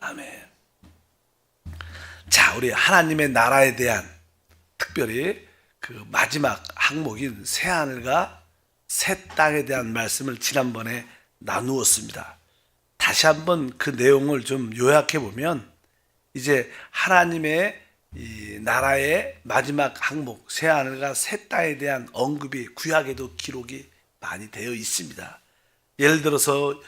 아멘. 자, 우리 하나님의 나라에 대한 특별히 그 마지막 항목인 새하늘과 새 땅에 대한 말씀을 지난번에 나누었습니다. 다시 한번 그 내용을 좀 요약해 보면, 이제 하나님의 이 나라의 마지막 항목 새하늘과 새 땅에 대한 언급이 구약에도 기록이 많이 되어 있습니다. 예를 들어서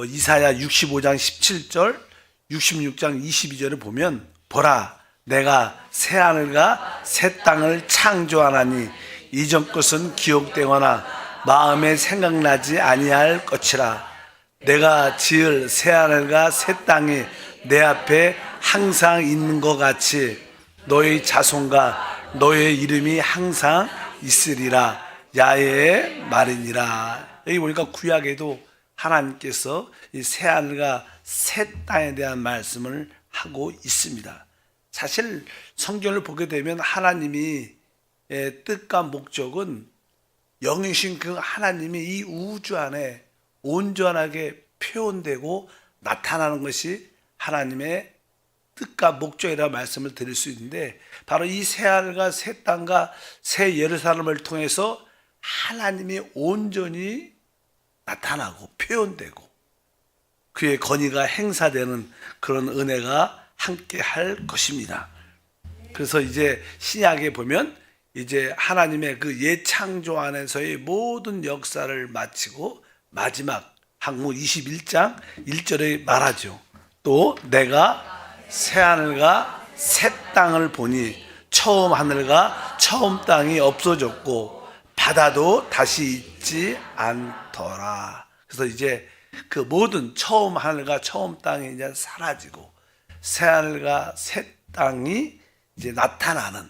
이사야 65장 17절, 66장 22절에 보면, 보라, 내가 새하늘과 새 땅을 창조하나니 이전 것은 기억되거나 마음에 생각나지 아니할 것이라. 내가 지을 새하늘과 새 땅이 내 앞에 항상 있는 것 같이 너의 자손과 너의 이름이 항상 있으리라. 야훼의 말이니라. 여기 보니까 구약에도 하나님께서 이 새하늘과 새 땅에 대한 말씀을 하고 있습니다. 사실 성경을 보게 되면 하나님의 뜻과 목적은 영이신 그 하나님이 이 우주 안에 온전하게 표현되고 나타나는 것이 하나님의 뜻과 목적이라 말씀을 드릴 수 있는데, 바로 이 새하늘과 새 땅과 새 예루살렘을 통해서 하나님이 온전히 나타나고 표현되고 그의 권위가 행사되는 그런 은혜가 함께 할 것입니다. 그래서 이제 신약에 보면 이제 하나님의 그 예창조 안에서의 모든 역사를 마치고 마지막 항목 21장 1절에 말하죠. 또 내가 새하늘과 새 땅을 보니 처음 하늘과 처음 땅이 없어졌고 바다도 다시 있지 않더라. 그래서 이제 그 모든 처음 하늘과 처음 땅이 이제 사라지고 새하늘과 새 땅이 이제 나타나는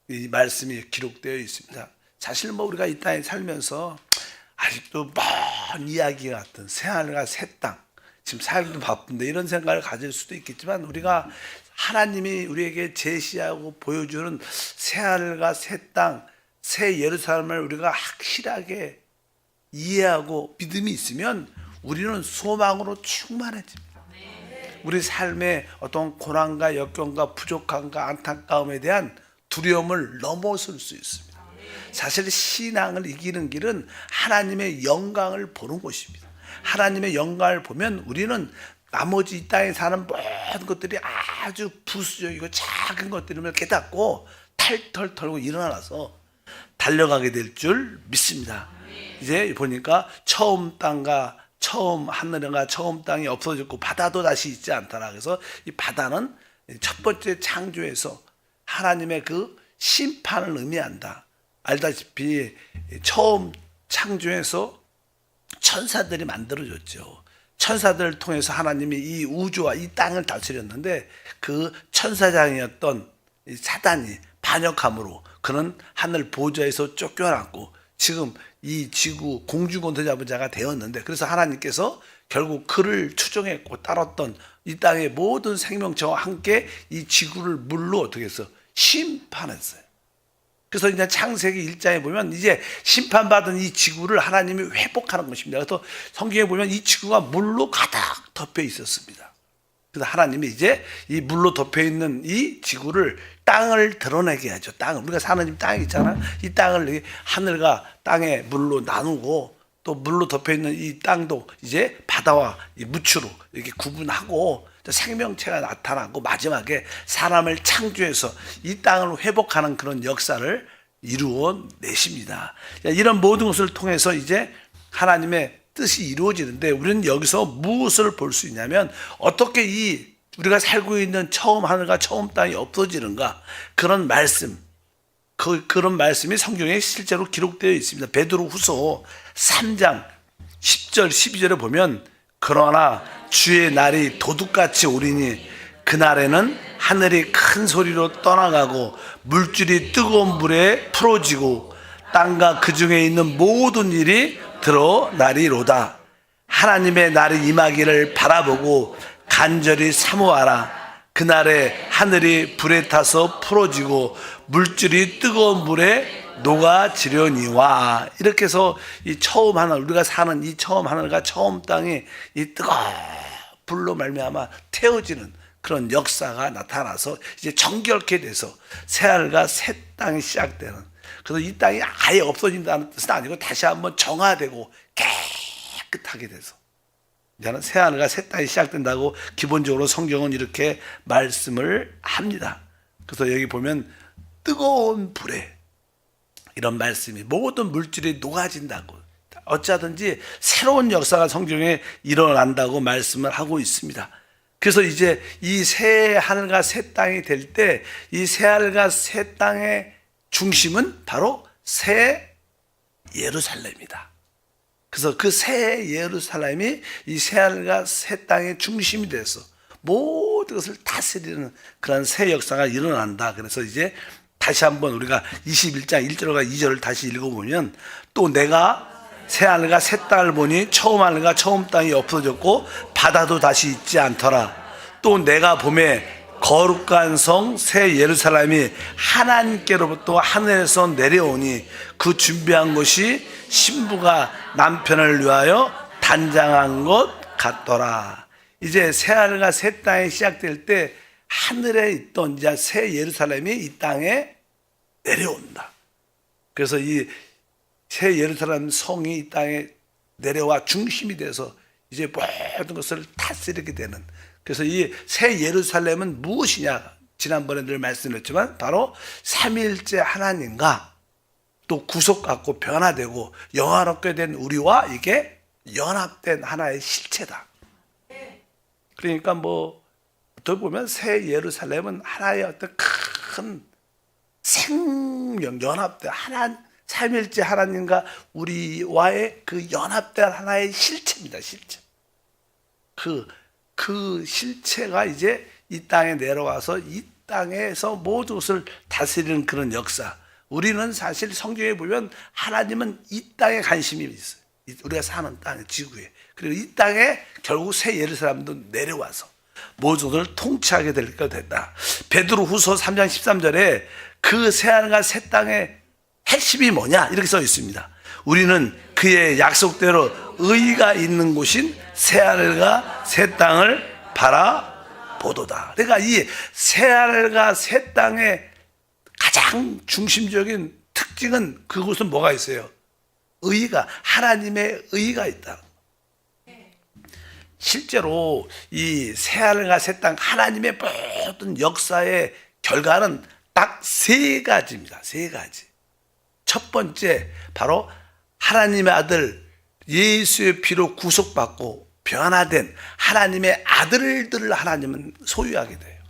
이 말씀이 기록되어 있습니다. 사실 우리가 이 땅에 살면서 아직도 먼 이야기 같은 새하늘과 새 땅, 지금 살기도 바쁜데 이런 생각을 가질 수도 있겠지만, 우리가 하나님이 우리에게 제시하고 보여주는 새하늘과 새 땅, 새 예루살렘을 우리가 확실하게 이해하고 믿음이 있으면 우리는 소망으로 충만해집니다. 우리 삶의 어떤 고난과 역경과 부족함과 안타까움에 대한 두려움을 넘어설 수 있습니다. 사실 신앙을 이기는 길은 하나님의 영광을 보는 것입니다. 하나님의 영광을 보면 우리는 나머지 이 땅에 사는 모든 것들이 아주 부수적이고 작은 것들임을 깨닫고 탈털 털고 일어나서 달려가게 될 줄 믿습니다. 이제 보니까 처음 땅과 처음 하늘과 처음 땅이 없어졌고 바다도 다시 있지 않더라. 그래서 이 바다는 첫 번째 창조에서 하나님의 그 심판을 의미한다. 알다시피 처음 창조에서 천사들이 만들어졌죠. 천사들을 통해서 하나님이 이 우주와 이 땅을 다스렸는데, 그 천사장이었던 사단이 반역함으로 그는 하늘 보좌에서 쫓겨났고 지금 이 지구 공주권세 잡은 자가 되었는데, 그래서 하나님께서 결국 그를 추종했고 따랐던 이 땅의 모든 생명체와 함께 이 지구를 물로 어떻게 해서 심판했어요. 그래서 이제 창세기 1장에 보면 이제 심판받은 이 지구를 하나님이 회복하는 것입니다. 그래서 성경에 보면 이 지구가 물로 가득 덮여 있었습니다. 그래서 하나님이 이제 이 물로 덮여 있는 이 지구를, 땅을 드러내게 하죠. 땅을, 우리가 사는 집 땅이 있잖아요. 이 땅을 하늘과 땅의 물로 나누고, 또 물로 덮여 있는 이 땅도 이제 바다와 이 무추로 이렇게 구분하고 생명체가 나타나고 마지막에 사람을 창조해서 이 땅을 회복하는 그런 역사를 이루어 내십니다. 이런 모든 것을 통해서 이제 하나님의 뜻이 이루어지는데, 우리는 여기서 무엇을 볼 수 있냐면, 어떻게 이 우리가 살고 있는 처음 하늘과 처음 땅이 없어지는가, 그런 말씀, 그런 말씀이 성경에 실제로 기록되어 있습니다. 베드로후서 3장 10절 12절에 보면, 그러나 주의 날이 도둑같이 오리니 그날에는 하늘이 큰 소리로 떠나가고 물줄이 뜨거운 물에 풀어지고 땅과 그 중에 있는 모든 일이 드러나리로다. 하나님의 날이 임하기를 바라보고 간절히 사모하라. 그날에 하늘이 불에 타서 풀어지고 물줄이 뜨거운 물에 녹아지려니와. 이렇게 해서 이 처음 하늘, 우리가 사는 이 처음 하늘과 처음 땅이 이 뜨겁고 불로 말미암아 태워지는 그런 역사가 나타나서 이제 정결케 돼서 새하늘과 새 땅이 시작되는, 그래서 이 땅이 아예 없어진다는 뜻은 아니고 다시 한번 정화되고 깨끗하게 돼서 이제는 새하늘과 새 땅이 시작된다고 기본적으로 성경은 이렇게 말씀을 합니다. 그래서 여기 보면 뜨거운 불에 이런 말씀이 모든 물질이 녹아진다고, 어찌하든지 새로운 역사가 성경에 일어난다고 말씀을 하고 있습니다. 그래서 이제 이 새 하늘과 새 땅이 될 때 이 새 하늘과 새 땅의 중심은 바로 새 예루살렘이다. 그래서 그 새 예루살렘이 이 새 하늘과 새 땅의 중심이 돼서 모든 것을 다스리는 그런 새 역사가 일어난다. 그래서 이제 다시 한번 우리가 21장 1절과 2절을 다시 읽어보면, 또 내가 새 하늘과 새 땅을 보니 처음 하늘과 처음 땅이 없어졌고 바다도 다시 있지 않더라. 또 내가 보매 거룩한 성 새 예루살렘이 하나님께로부터 하늘에서 내려오니 그 준비한 것이 신부가 남편을 위하여 단장한 것 같더라. 이제 새 하늘과 새 땅이 시작될 때 하늘에 있던 이제 새 예루살렘이 이 땅에 내려온다. 그래서 이 새 예루살렘 성이 이 땅에 내려와 중심이 돼서 이제 모든 것을 다스리게 되는, 그래서 이 새 예루살렘은 무엇이냐, 지난번에 늘 말씀드렸지만 바로 삼위일체 하나님과 또 구속받고 변화되고 영화롭게 된 우리와 이게 연합된 하나의 실체다. 그러니까 뭐 어떻게 보면 새 예루살렘은 하나의 어떤 큰 생명, 연합된 하나, 삼위일체 하나님과 우리와의 그 연합된 하나의 실체입니다. 실체. 그 실체가 이제 이 땅에 내려와서 이 땅에서 모든 것을 다스리는 그런 역사. 우리는 사실 성경에 보면 하나님은 이 땅에 관심이 있어요. 우리가 사는 땅, 지구에. 그리고 이 땅에 결국 새 예루살렘도 내려와서 모든 것을 통치하게 될 것 됐다. 베드로후서 3장 13절에 그 새 하늘과 새 땅의 핵심이 뭐냐 이렇게 써 있습니다. 우리는 그의 약속대로 의가 있는 곳인 새 하늘과 새 땅을 바라보도다. 그러니까 이 새 하늘과 새 땅의 가장 중심적인 특징은, 그곳은 뭐가 있어요? 의가, 하나님의 의가 있다. 실제로 이 새 하늘과 새 땅, 하나님의 모든 역사의 결과는 딱 세 가지입니다. 세 가지. 첫 번째, 바로 하나님의 아들 예수의 피로 구속받고 변화된 하나님의 아들들을 하나님은 소유하게 돼요.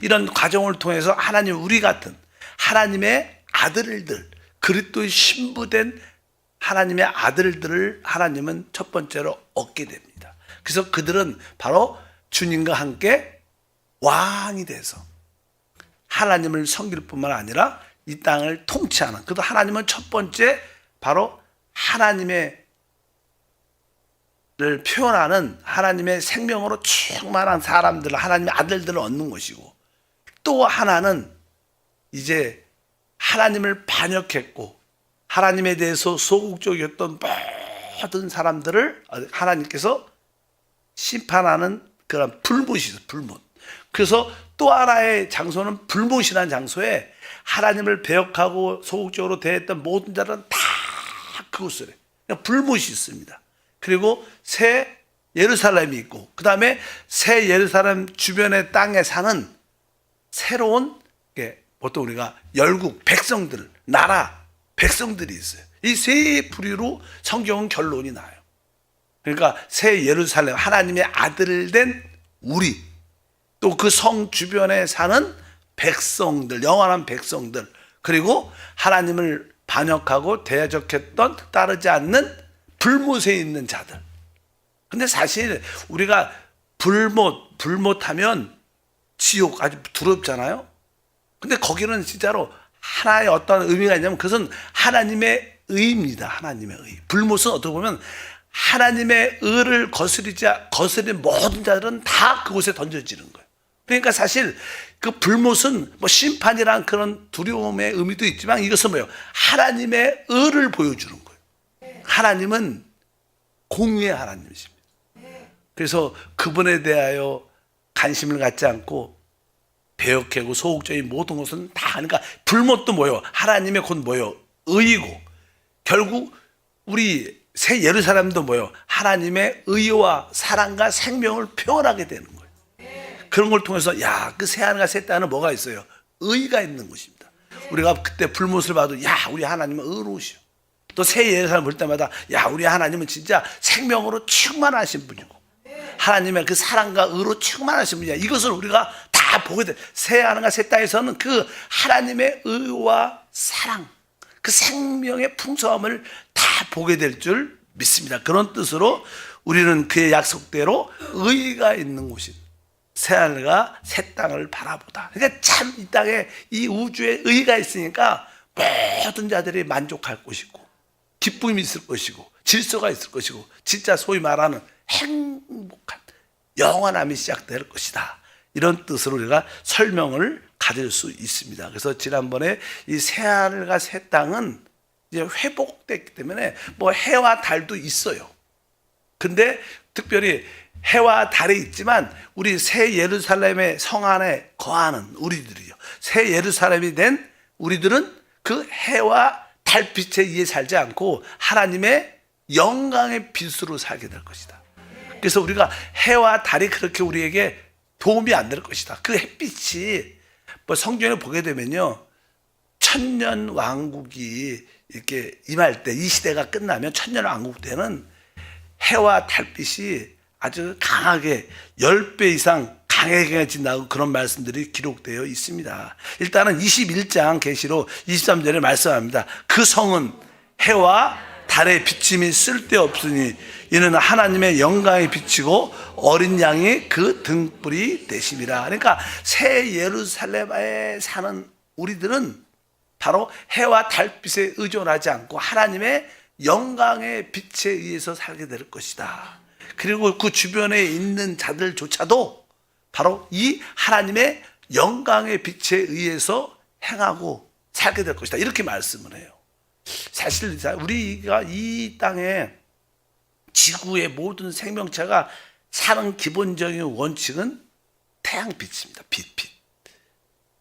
이런 과정을 통해서 하나님, 우리 같은 하나님의 아들들, 그리스도의 신부된 하나님의 아들들을 하나님은 첫 번째로 얻게 됩니다. 그래서 그들은 바로 주님과 함께 왕이 돼서 하나님을 섬길 뿐만 아니라 이 땅을 통치하는, 그래도 하나님은 첫 번째 바로 하나님의 를 표현하는 하나님의 생명으로 충만한 사람들, 하나님의 아들들을 얻는 것이고, 또 하나는 이제 하나님을 반역했고 하나님에 대해서 소극적이었던 모든 사람들을 하나님께서 심판하는 그런 불못이 있어요. 불못. 그래서 또 하나의 장소는 불못이라는 장소에 하나님을 배역하고 소극적으로 대했던 모든 자들은 다 그곳에 불못이 있습니다. 그리고 새 예루살렘이 있고, 그 다음에 새 예루살렘 주변의 땅에 사는 새로운, 보통 우리가 열국 백성들, 나라 백성들이 있어요. 이 세 부류로 성경은 결론이 나요. 그러니까 새 예루살렘, 하나님의 아들 된 우리, 또 그 성 주변에 사는 백성들, 영원한 백성들, 그리고 하나님을 반역하고 대적했던, 따르지 않는 불못에 있는 자들. 근데 사실 우리가 불못하면 지옥, 아주 두렵잖아요. 근데 거기는 진짜로 하나의 어떤 의미가 있냐면 그것은 하나님의 의입니다. 하나님의 의. 불못은 어떻게 보면 하나님의 의를 거스린 모든 자들은 다 그곳에 던져지는 거예요. 그러니까 사실 그 불못은 뭐 심판이란 그런 두려움의 의미도 있지만 이것은 뭐예요? 하나님의 의를 보여주는 거예요. 하나님은 공의의 하나님이십니다. 그래서 그분에 대하여 관심을 갖지 않고 배역하고 소극적인 모든 것은 다, 그러니까 불못도 뭐요? 하나님의 곧 뭐요? 의이고, 결국 우리 새 예루살렘도 뭐요? 하나님의 의와 사랑과 생명을 표현하게 되는 거예요. 그런 걸 통해서 야, 그 새 하늘과 새 땅에는 뭐가 있어요? 의가 있는 것입니다. 우리가 그때 불못을 봐도 야, 우리 하나님은 의로우시오. 또 새 예루살렘 볼 때마다 야, 우리 하나님은 진짜 생명으로 충만하신 분이고 하나님의 그 사랑과 의로 충만하신 분이야. 이것을 우리가 다 보게 돼. 새 하늘과 새 땅에서는 그 하나님의 의와 사랑, 그 생명의 풍성함을 다 보게 될 줄 믿습니다. 그런 뜻으로 우리는 그의 약속대로 의가 있는 곳인 새 하늘과 새 땅을 바라보다. 그러니까 참 이 땅에 이 우주에 의가 있으니까 모든 자들이 만족할 것이고 기쁨이 있을 것이고 질서가 있을 것이고 진짜 소위 말하는 행복한 영원함이 시작될 것이다. 이런 뜻으로 우리가 설명을 가질 수 있습니다. 그래서 지난번에 이 새 하늘과 새 땅은 이제 회복됐기 때문에 뭐 해와 달도 있어요. 근데 특별히 해와 달이 있지만 우리 새 예루살렘의 성 안에 거하는 우리들이요, 새 예루살렘이 된 우리들은 그 해와 달빛에 의해 살지 않고 하나님의 영광의 빛으로 살게 될 것이다. 그래서 우리가 해와 달이 그렇게 우리에게 도움이 안 될 것이다. 그 햇빛이 뭐 성경에 보게 되면요, 천년 왕국이 이렇게 임할 때, 이 시대가 끝나면 천년 왕국 때는 해와 달빛이 아주 강하게 10배 이상 강해진다고 그런 말씀들이 기록되어 있습니다. 일단은 21장 계시록 23절에 말씀합니다. 그 성은 해와 달의 비침이 쓸데없으니 이는 하나님의 영광이 비치고 어린 양이 그 등불이 되심이라. 그러니까 새 예루살렘에 사는 우리들은 바로 해와 달빛에 의존하지 않고 하나님의 영광의 빛에 의해서 살게 될 것이다. 그리고 그 주변에 있는 자들조차도 바로 이 하나님의 영광의 빛에 의해서 행하고 살게 될 것이다. 이렇게 말씀을 해요. 사실 우리가 이 땅에 지구의 모든 생명체가 사는 기본적인 원칙은 태양빛입니다. 빛.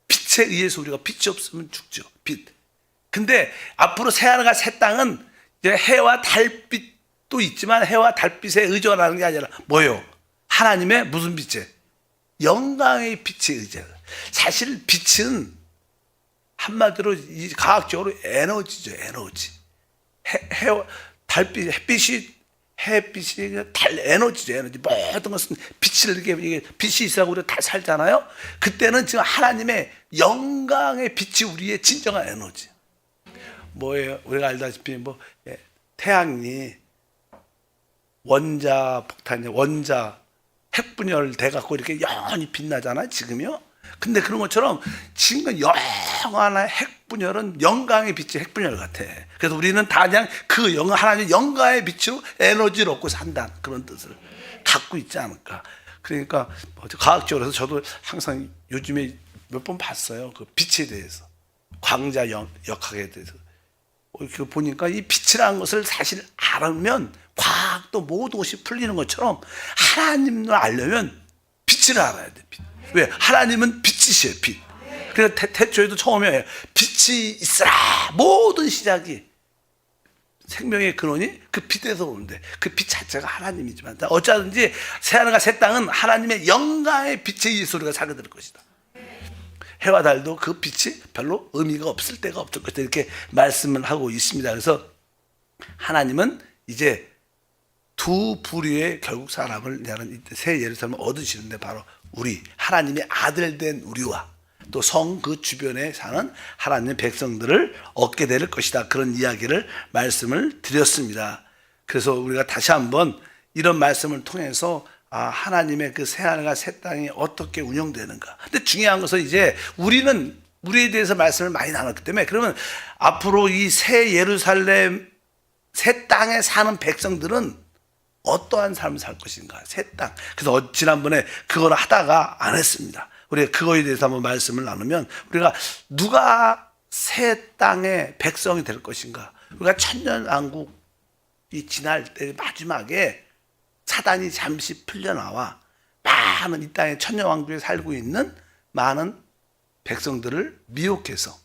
빛에 의해서 우리가 빛이 없으면 죽죠. 빛. 근데 앞으로 새 하늘과 새 땅은 이제 해와 달빛도 있지만 해와 달빛에 의존하는 게 아니라 뭐예요? 하나님의 무슨 빛에? 영광의 빛에 의존해요. 사실 빛은 한마디로 과학적으로 에너지죠. 에너지. 달빛, 햇빛이 에너지죠. 에너지. 모든 것은 빛을 이게 빛이 있어야 우리가 다 살잖아요. 그때는 지금 하나님의 영광의 빛이 우리의 진정한 에너지. 뭐예요? 우리가 알다시피 태양이 원자 폭탄이 원자 핵분열 돼갖고 이렇게 영원히 빛나잖아요. 지금요. 근데 그런 것처럼 지금 영원한 핵분열은 영광의 빛이 핵분열 같아. 그래서 우리는 다 그냥 그 하나님의 영광의 빛으로 에너지를 얻고 산다는 그런 뜻을 갖고 있지 않을까. 그러니까 과학적으로 해서 저도 항상 요즘에 몇 번 봤어요. 그 빛에 대해서, 광자 역학에 대해서. 그 보니까 이 빛이라는 것을 사실 알면 과학도 모든 것이 풀리는 것처럼 하나님을 알려면 빛을 알아야 돼. 빛. 왜? 하나님은 빛이시에요. 빛. 그래서 태초에도 처음에 빛이 있으라. 모든 시작이 생명의 근원이 그 빛에서 오는데 그 빛 자체가 하나님이지만 어쩌든지 새하늘과 새 땅은 하나님의 영광의 빛에 의해서 우리가 살게 될 것이다. 해와 달도 그 빛이 별로 의미가 없을 때가 없을 것이다. 이렇게 말씀을 하고 있습니다. 그래서 하나님은 이제 두 부류의 결국 사람을 새 예루살렘을 얻으시는데 바로 우리 하나님의 아들 된 우리와 또 성 그 주변에 사는 하나님의 백성들을 얻게 될 것이다. 그런 이야기를 말씀을 드렸습니다. 그래서 우리가 다시 한번 이런 말씀을 통해서 하나님의 그 새 하늘과 새 땅이 어떻게 운영되는가. 근데 중요한 것은 이제 우리는 우리에 대해서 말씀을 많이 나눴기 때문에 그러면 앞으로 이 새 예루살렘 새 땅에 사는 백성들은 어떠한 삶을 살 것인가? 새 땅. 그래서 지난번에 그걸 하다가 안 했습니다. 우리가 그거에 대해서 한번 말씀을 나누면 우리가 누가 새 땅의 백성이 될 것인가? 우리가 천년왕국이 지날 때 마지막에 사단이 잠시 풀려나와 많은 이 땅에 천년왕국에 살고 있는 많은 백성들을 미혹해서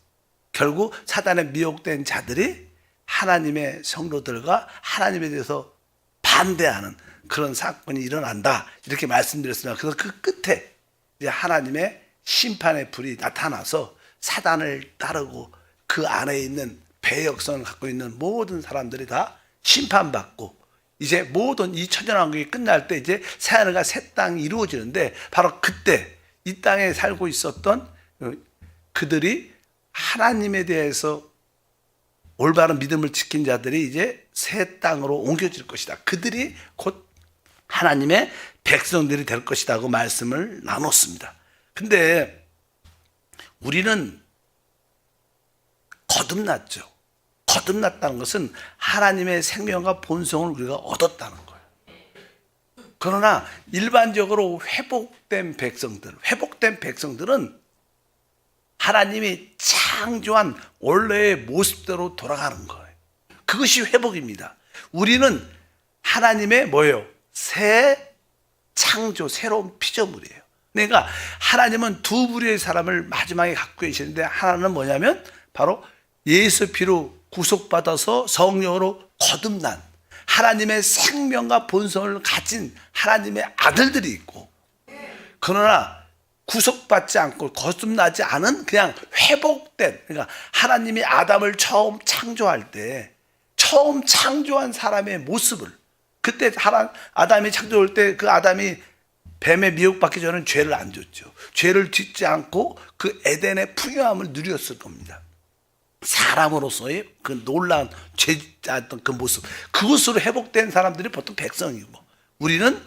결국 사단에 미혹된 자들이 하나님의 성도들과 하나님에 대해서 반대하는 그런 사건이 일어난다, 이렇게 말씀드렸습니다. 그래서 그 끝에 이제 하나님의 심판의 불이 나타나서 사단을 따르고 그 안에 있는 배역성을 갖고 있는 모든 사람들이 다 심판받고, 이제 모든 이 천년왕국이 끝날 때 이제 새하늘과 새 땅이 이루어지는데, 바로 그때 이 땅에 살고 있었던 그들이 하나님에 대해서 올바른 믿음을 지킨 자들이 이제 새 땅으로 옮겨질 것이다. 그들이 곧 하나님의 백성들이 될 것이다 고 말씀을 나눴습니다. 근데 우리는 거듭났죠. 거듭났다는 것은 하나님의 생명과 본성을 우리가 얻었다는 거예요. 그러나 일반적으로 회복된 백성들은 하나님이 창조한 원래의 모습대로 돌아가는 거예요. 그것이 회복입니다. 우리는 하나님의 뭐예요? 새 창조, 새로운 피조물이에요. 그러니까 하나님은 두 부류의 사람을 마지막에 갖고 계시는데, 하나는 뭐냐면 바로 예수 피로 구속받아서 성령으로 거듭난 하나님의 생명과 본성을 가진 하나님의 아들들이 있고, 그러나 구속받지 않고 거듭나지 않은 그냥 회복된, 그러니까 하나님이 아담을 처음 창조할 때 처음 창조한 사람의 모습을, 그때 아담이 창조할 때 그 아담이 뱀의 미혹받기 전에는 죄를 안 졌죠. 죄를 짓지 않고 그 에덴의 풍요함을 누렸을 겁니다. 사람으로서의 그 놀라운 죄짓지 않던 그 모습, 그것으로 회복된 사람들이 보통 백성이고, 우리는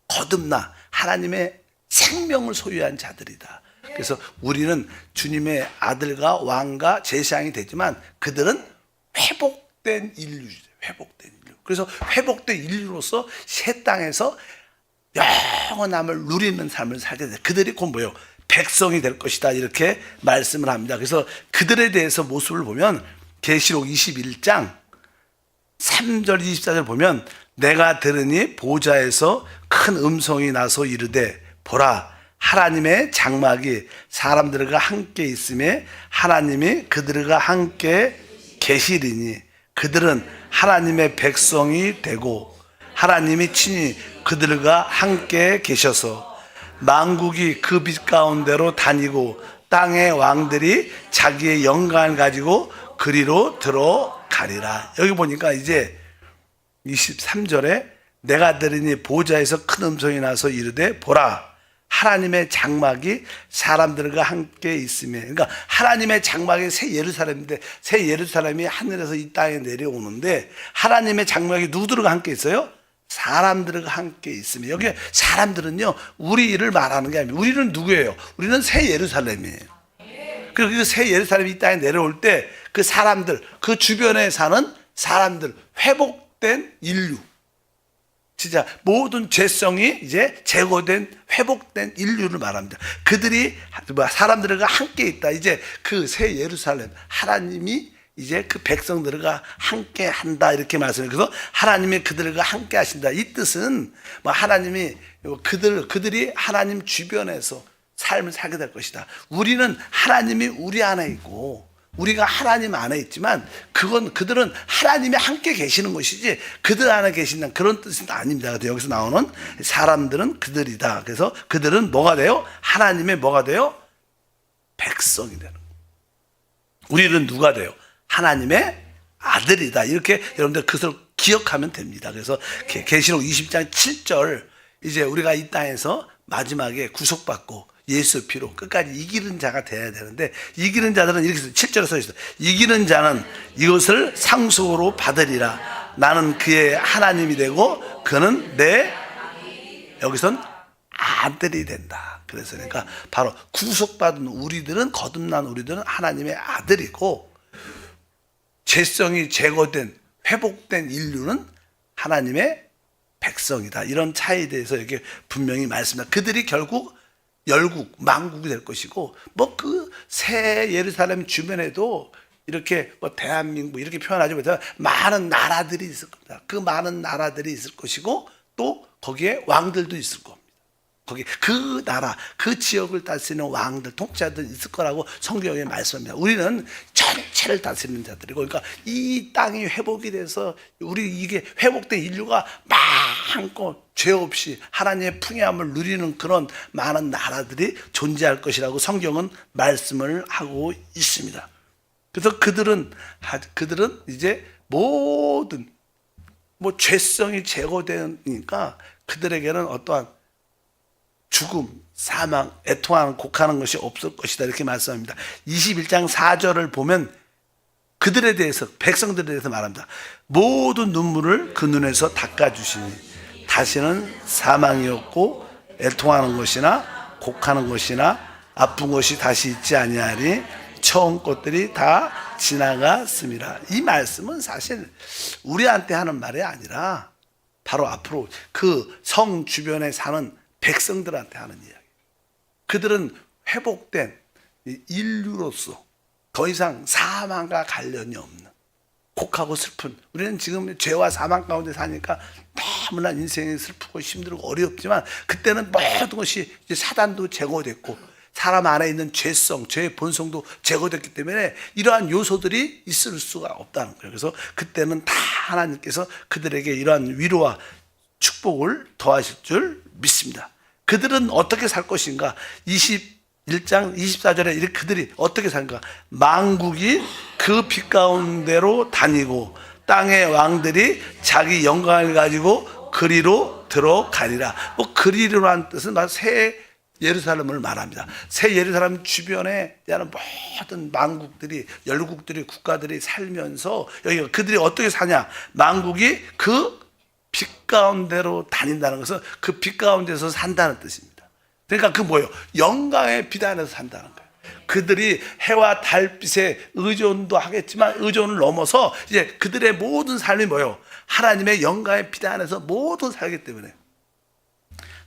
거듭나 하나님의 생명을 소유한 자들이다. 그래서 우리는 주님의 아들과 왕과 제사장이 되지만 그들은 회복된 인류죠. 회복된 인류. 그래서 회복된 인류로서 새 땅에서 영원함을 누리는 삶을 살게 돼. 그들이 곧 뭐예요? 백성이 될 것이다, 이렇게 말씀을 합니다. 그래서 그들에 대해서 모습을 보면 계시록 21장 3절 24절 보면, 내가 들으니 보좌에서 큰 음성이 나서 이르되 보라, 하나님의 장막이 사람들과 함께 있음에 하나님이 그들과 함께 계시리니 그들은 하나님의 백성이 되고 하나님이 친히 그들과 함께 계셔서 만국이 그 빛 가운데로 다니고 땅의 왕들이 자기의 영광을 가지고 그리로 들어가리라. 여기 보니까 이제 23절에 내가 들으니 보좌에서 큰 음성이 나서 이르되 보라, 하나님의 장막이 사람들과 함께 있으며, 그러니까 하나님의 장막이 새 예루살렘인데, 새 예루살렘이 하늘에서 이 땅에 내려오는데 하나님의 장막이 누구들과 함께 있어요? 사람들과 함께 있으며. 여기 사람들은요, 우리를 말하는 게 아니에요. 우리는 누구예요? 우리는 새 예루살렘이에요. 그리고 그 새 예루살렘이 이 땅에 내려올 때 그 사람들, 그 주변에 사는 사람들, 회복된 인류, 진짜 모든 죄성이 이제 제거된 회복된 인류를 말합니다. 그들이 사람들과 함께 있다. 이제 그 새 예루살렘, 하나님이 이제 그 백성들과 함께 한다, 이렇게 말씀해요. 그래서 하나님이 그들과 함께 하신다. 이 뜻은 뭐 하나님이 그들이 하나님 주변에서 삶을 살게 될 것이다. 우리는 하나님이 우리 안에 있고 우리가 하나님 안에 있지만 그들은 하나님이 함께 계시는 것이지 그들 안에 계신다는 그런 뜻은 아닙니다. 그래서 여기서 나오는 사람들은 그들이다. 그래서 그들은 뭐가 돼요? 하나님의 뭐가 돼요? 백성이 되는 거예요. 우리는 누가 돼요? 하나님의 아들이다. 이렇게 여러분들 그것을 기억하면 됩니다. 그래서 계시록 20장 7절, 이제 우리가 이 땅에서 마지막에 구속받고 예수 피로 끝까지 이기는 자가 돼야 되는데, 이기는 자들은 이렇게 7절에 써 있어요. 이기는 자는 이것을 상속으로 받으리라. 나는 그의 하나님이 되고 그는 내, 여기선 아들이 된다. 그래서 그러니까 바로 구속받은 우리들은, 거듭난 우리들은 하나님의 아들이고, 죄성이 제거된 회복된 인류는 하나님의 백성이다. 이런 차이에 대해서 이렇게 분명히 말씀합니다. 그들이 결국 열국, 만국이 될 것이고, 뭐 그 새 예루살렘 주변에도 이렇게 뭐 대한민국 이렇게 표현하지 못하면 많은 나라들이 있을 겁니다. 그 많은 나라들이 있을 것이고, 또 거기에 왕들도 있을 겁니다. 거기 그 나라, 그 지역을 다스리는 왕들, 통치자들 있을 거라고 성경에 말씀합니다. 우리는 전체를 다스리는 자들이고, 그러니까 이 땅이 회복이 돼서 우리 이게 회복된 인류가 많고 죄 없이 하나님의 풍요함을 누리는 그런 많은 나라들이 존재할 것이라고 성경은 말씀을 하고 있습니다. 그래서 그들은 이제 모든 죄성이 제거되니까 그들에게는 어떠한 죽음, 사망, 애통하는 곡하는 것이 없을 것이다, 이렇게 말씀합니다. 21장 4절을 보면 그들에 대해서, 백성들에 대해서 말합니다. 모든 눈물을 그 눈에서 닦아주시니 다시는 사망이 없고 애통하는 것이나 곡하는 것이나 아픈 것이 다시 있지 아니하리. 처음 것들이 다 지나갔습니다. 이 말씀은 사실 우리한테 하는 말이 아니라 바로 앞으로 그 성 주변에 사는 백성들한테 하는 이야기. 그들은 회복된 인류로서 더 이상 사망과 관련이 없는, 곡하고 슬픈, 우리는 지금 죄와 사망 가운데 사니까 너무나 인생이 슬프고 힘들고 어렵지만, 그때는 모든 것이 이제 사단도 제거됐고 사람 안에 있는 죄성, 죄의 본성도 제거됐기 때문에 이러한 요소들이 있을 수가 없다는 거예요. 그래서 그때는 다 하나님께서 그들에게 이러한 위로와 축복을 더하실 줄 믿습니다. 그들은 어떻게 살 것인가? 21장 24절에 이렇게 그들이 어떻게 살까? 망국이 그 빛 가운데로 다니고 땅의 왕들이 자기 영광을 가지고 그리로 들어가리라. 그리로라는 뜻은 새 예루살렘을 말합니다. 새 예루살렘 주변에 대한 모든 망국들이, 열국들이, 국가들이 살면서 여기가 그들이 어떻게 사냐? 망국이 그 빛 가운데로 다닌다는 것은 그 빛 가운데서 산다는 뜻입니다. 그러니까 그 뭐예요? 영광의 빛 안에서 산다는 거예요. 그들이 해와 달빛에 의존도 하겠지만 의존을 넘어서 이제 그들의 모든 삶이 뭐예요? 하나님의 영광의 빛 안에서 모든 살기 때문에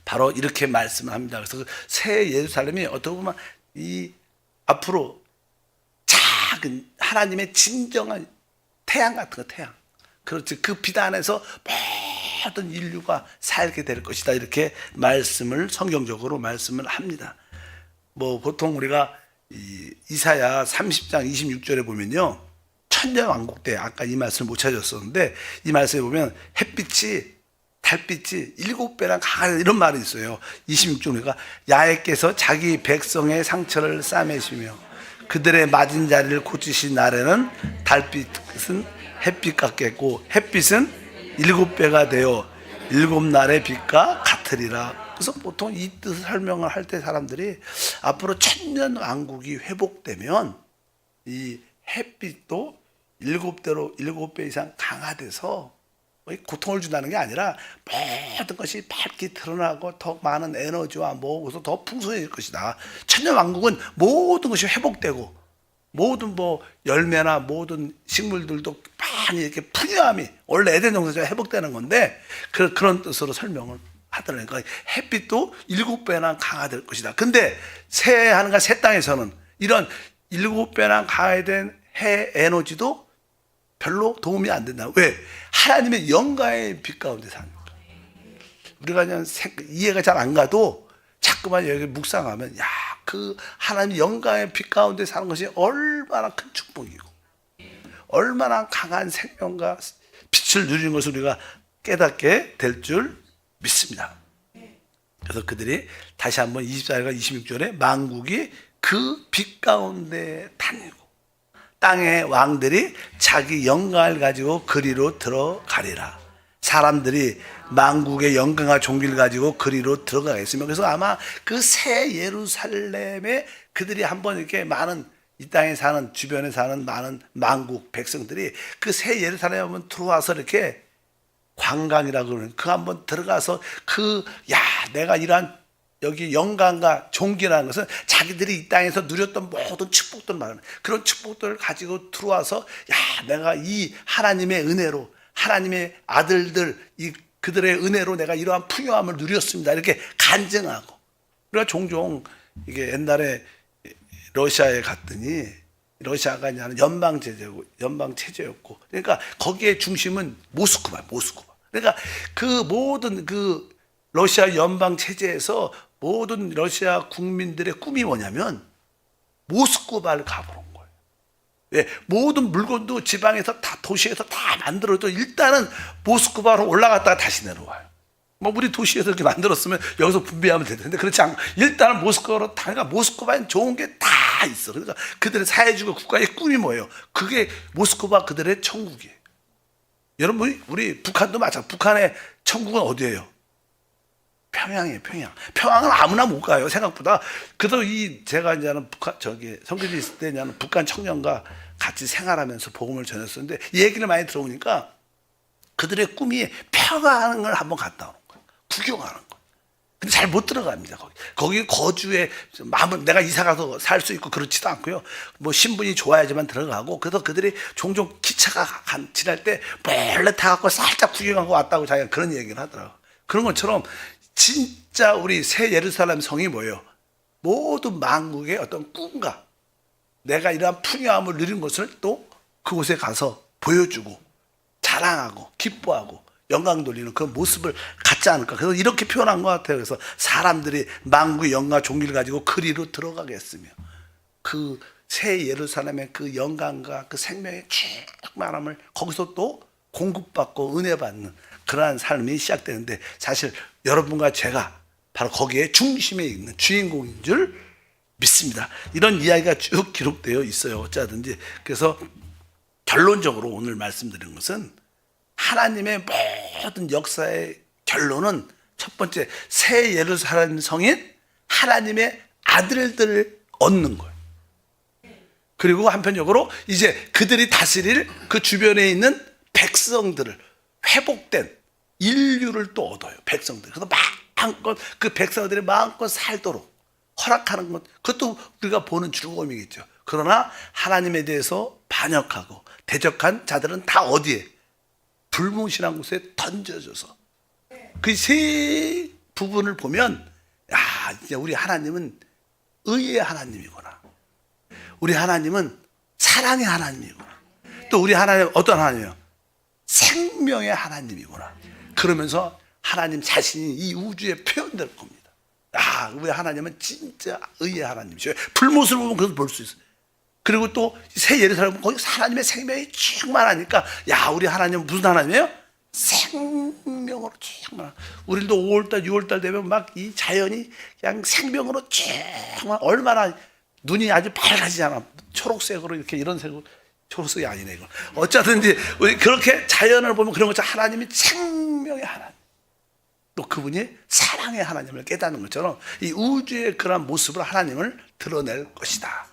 바로 이렇게 말씀을 합니다. 그래서 새 예루살렘이 어떻게 보면 이 앞으로 작은 하나님의 진정한 태양 같은 거, 태양. 그렇지. 그 빛 안에서 모든 인류가 살게 될 것이다, 이렇게 말씀을 성경적으로 말씀을 합니다. 보통 우리가 이사야 30장 26절에 보면요, 천년왕국 때, 아까 이 말씀을 못 찾았었는데 이 말씀에 보면 햇빛이, 달빛이 7배나 강하다, 이런 말이 있어요. 26절에 야훼께서 자기 백성의 상처를 싸매시며 그들의 맞은 자리를 고치신 날에는 달빛은 햇빛 같겠고 햇빛은 7배가 되어 7날의 빛과 같으리라. 그래서 보통 이 뜻을 설명을 할 때 사람들이 앞으로 천년 왕국이 회복되면 이 햇빛도 7배 이상 강화돼서 고통을 준다는 게 아니라 모든 것이 밝게 드러나고 더 많은 에너지와 모으고서 더 풍성해질 것이다. 천년 왕국은 모든 것이 회복되고 모든 열매나 모든 식물들도 많이 이렇게 풍요함이, 원래 에덴 동산에서 회복되는 건데 그런 뜻으로 설명을 하더라고요. 그러니까 햇빛도 7배나 강화될 것이다. 근데 새 하늘과 새 땅에서는 이런 7배나 강화된 해 에너지도 별로 도움이 안 된다. 왜? 하나님의 영광의 빛 가운데 사니까. 우리가 그냥 이해가 잘 안 가도 자꾸만 여기 묵상하면, 그 하나님 영광의 빛 가운데 사는 것이 얼마나 큰 축복이고 얼마나 강한 생명과 빛을 누리는 것을 우리가 깨닫게 될 줄 믿습니다. 그래서 그들이 다시 한번 24절과 26절에 만국이 그 빛 가운데 다니고 땅의 왕들이 자기 영광을 가지고 그리로 들어가리라. 사람들이 만국의 영광과 존귀를 가지고 그리로 들어가겠으며, 그래서 아마 그 새 예루살렘에 그들이 한번 이렇게 많은, 이 땅에 사는, 주변에 사는 많은 만국 백성들이 그 새 예루살렘에 한번 들어와서 이렇게 관광이라고 그러는, 그 한번 들어가서 내가 이러한 여기 영광과 존귀라는 것은 자기들이 이 땅에서 누렸던 모든 축복들 말하는 그런 축복들을 가지고 들어와서, 내가 이 하나님의 은혜로, 하나님의 아들들, 그들의 은혜로 내가 이러한 풍요함을 누렸습니다, 이렇게 간증하고. 우리가 종종 이게 옛날에 러시아에 갔더니, 러시아가 아니라 연방 체제였고, 그러니까 거기에 중심은 모스크바. 그러니까 그 모든 그 러시아 연방 체제에서 모든 러시아 국민들의 꿈이 뭐냐면 모스크바를 가보는 거예요. 예, 모든 물건도 지방에서 다 도시에서 다 만들어도 일단은 모스크바로 올라갔다가 다시 내려와요. 뭐 우리 도시에서 이렇게 만들었으면 여기서 분배하면 될 텐데 그렇지 않고 일단은 모스크바로 다니까 모스크바엔 좋은 게 다 있어. 그러니까 그들의 사회주의 국가의 꿈이 뭐예요? 그게 모스크바 그들의 천국이에요. 여러분 우리 북한도 마찬가지. 북한의 천국은 어디예요? 평양이에요. 평양. 평양은 아무나 못 가요. 생각보다. 그래서 제가 이제는 북한 성교지 있을 때 이제는 북한 청년과 같이 생활하면서 복음을 전했었는데 이 얘기를 많이 들어보니까 그들의 꿈이 평양을 한번 갔다 오는 거예요. 구경하는 거예요. 근데 잘 못 들어갑니다. 거기 거주에 마음은 내가 이사 가서 살 수 있고 그렇지도 않고요. 뭐 신분이 좋아야지만 들어가고 그래서 그들이 종종 기차가 지날 때 몰래 타갖고 살짝 구경하고 왔다고 자기가 그런 얘기를 하더라고요. 그런 것처럼 진짜 우리 새 예루살렘 성이 뭐예요? 모든 만국의 어떤 꿈과 내가 이러한 풍요함을 누린 것을 또 그곳에 가서 보여주고 자랑하고 기뻐하고 영광 돌리는 그런 모습을 갖지 않을까. 그래서 이렇게 표현한 것 같아요. 그래서 사람들이 만국의 영광 종기를 가지고 그리로 들어가겠으며 그 새 예루살렘의 그 영광과 그 생명의 충만함을 거기서 또 공급받고 은혜받는 그러한 삶이 시작되는데 사실 여러분과 제가 바로 거기에 중심에 있는 주인공인 줄 믿습니다. 이런 이야기가 쭉 기록되어 있어요. 어쩌든지. 그래서 결론적으로 오늘 말씀드린 것은 하나님의 모든 역사의 결론은 첫 번째 새 예루살렘 성인 하나님의 아들들을 얻는 거예요. 그리고 한편적으로 이제 그들이 다스릴 그 주변에 있는 백성들을 회복된 인류를 또 얻어요. 백성들. 그래서 마음껏 그 백성들이 마음껏 살도록 허락하는 것 그것도 우리가 보는 즐거움이겠죠. 그러나 하나님에 대해서 반역하고 대적한 자들은 다 어디에? 불무신한 곳에 던져져서 그 세 부분을 보면 야 이제 우리 하나님은 의의 하나님이구나. 우리 하나님은 사랑의 하나님이구나. 또 우리 하나님 어떤 하나님이에요? 생명의 하나님이구나. 그러면서 하나님 자신이 이 우주에 표현될 겁니다. 아, 우리 하나님은 진짜 의의 하나님이죠. 불못을 보면 그것을 볼 수 있어요. 그리고 또 새 예루살렘은 거기 하나님의 생명이 충만하니까 야 우리 하나님은 무슨 하나님이에요? 생명으로 충만한. 우리도 5월달 6월달 되면 막 이 자연이 그냥 생명으로 충만. 얼마나 눈이 아주 밝아지잖아. 초록색으로 이렇게 이런 색으로 초록색이 아니네 이거. 어쩌든지 우리 그렇게 자연을 보면 그런 것처럼 하나님이 생명의 하나님. 또 그분이 사랑의 하나님을 깨닫는 것처럼 이 우주의 그런 모습을 하나님을 드러낼 것이다.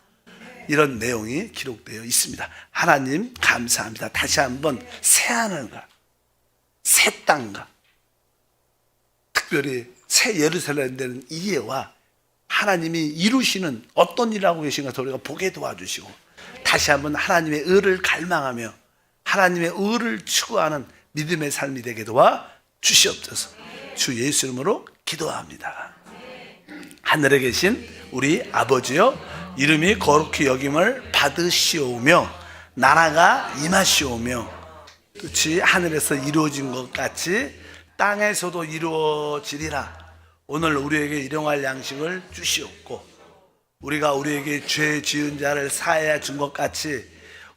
이런 내용이 기록되어 있습니다. 하나님 감사합니다. 다시 한번 새하늘과 새 땅과 특별히 새 예루살렘 되는 이해와 하나님이 이루시는 어떤 일을 하고 계신가 우리가 보게 도와주시고 다시 한번 하나님의 의를 갈망하며 하나님의 의를 추구하는 믿음의 삶이 되게 도와 주시옵소서. 주 예수 이름으로 기도합니다. 하늘에 계신 우리 아버지여 이름이 거룩히 여김을 받으시오며 나라가 임하시오며 뜻이 하늘에서 이루어진 것 같이 땅에서도 이루어지리라. 오늘 우리에게 일용할 양식을 주시옵고 우리가 우리에게 죄 지은 자를 사하여 준 것 같이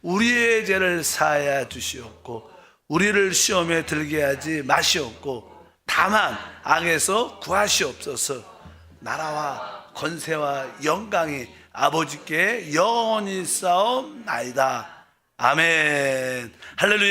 우리의 죄를 사하여 주시옵고 우리를 시험에 들게 하지 마시옵고 다만 악에서 구하시옵소서. 나라와 권세와 영광이 아버지께 영원히 싸움나이다. 아멘. 할렐루야.